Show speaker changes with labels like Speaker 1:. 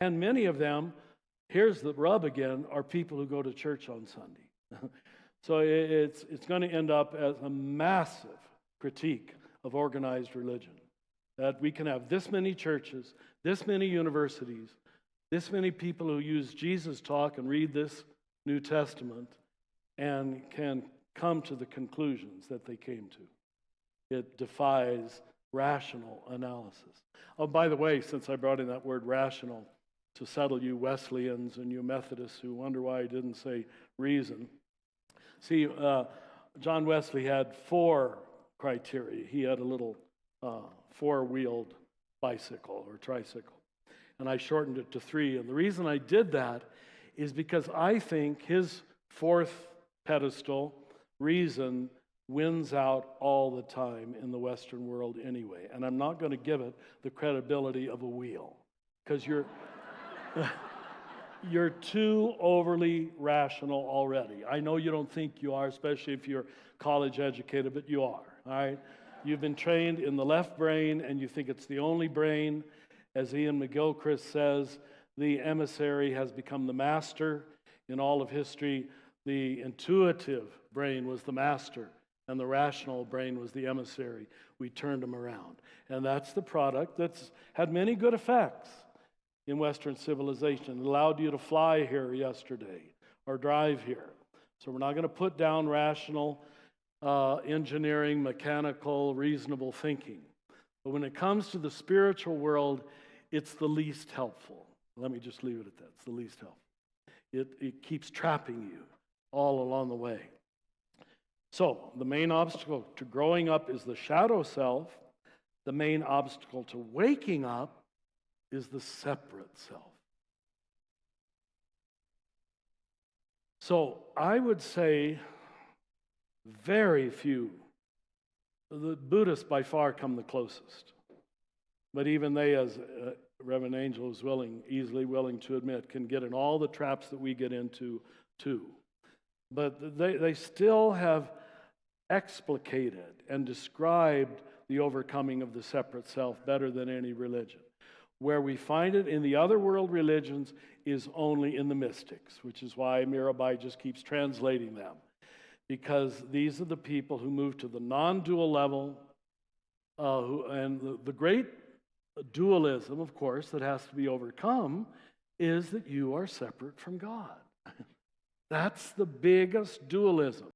Speaker 1: And many of them, here's the rub again, are people who go to church on Sunday. So it's going to end up as a massive critique of organized religion. That we can have this many churches, this many universities, this many people who use Jesus talk and read this New Testament and can come to the conclusions that they came to. It defies rational analysis. Oh, by the way, since I brought in that word rational, to settle you Wesleyans and you Methodists who wonder why I didn't say reason. See, John Wesley had 4 criteria. He had a little 4-wheeled bicycle or tricycle, and I shortened it to 3. And the reason I did that is because I think his 4th pedestal, reason, wins out all the time in the Western world anyway. And I'm not going to give it the credibility of a wheel, because you're too overly rational already. I know you don't think you are, especially if you're college educated, but you are, all right? You've been trained in the left brain, and you think it's the only brain. As Ian McGilchrist says, the emissary has become the master. In all of history, the intuitive brain was the master, and the rational brain was the emissary. We turned them around. And that's the product that's had many good effects in Western civilization. It allowed you to fly here yesterday or drive here. So we're not going to put down rational engineering, mechanical, reasonable thinking. But when it comes to the spiritual world, it's the least helpful. Let me just leave it at that. It's the least helpful. It keeps trapping you all along the way. So the main obstacle to growing up is the shadow self. The main obstacle to waking up is the separate self. So I would say very few. The Buddhists by far come the closest. But even they, as Reverend Angel is easily willing to admit, can get in all the traps that we get into too. But they still have explicated and described the overcoming of the separate self better than any religion. Where we find it in the other world religions is only in the mystics, which is why Mirabai just keeps translating them. Because these are the people who move to the non-dual level, and the great dualism, of course, that has to be overcome is that you are separate from God. That's the biggest dualism.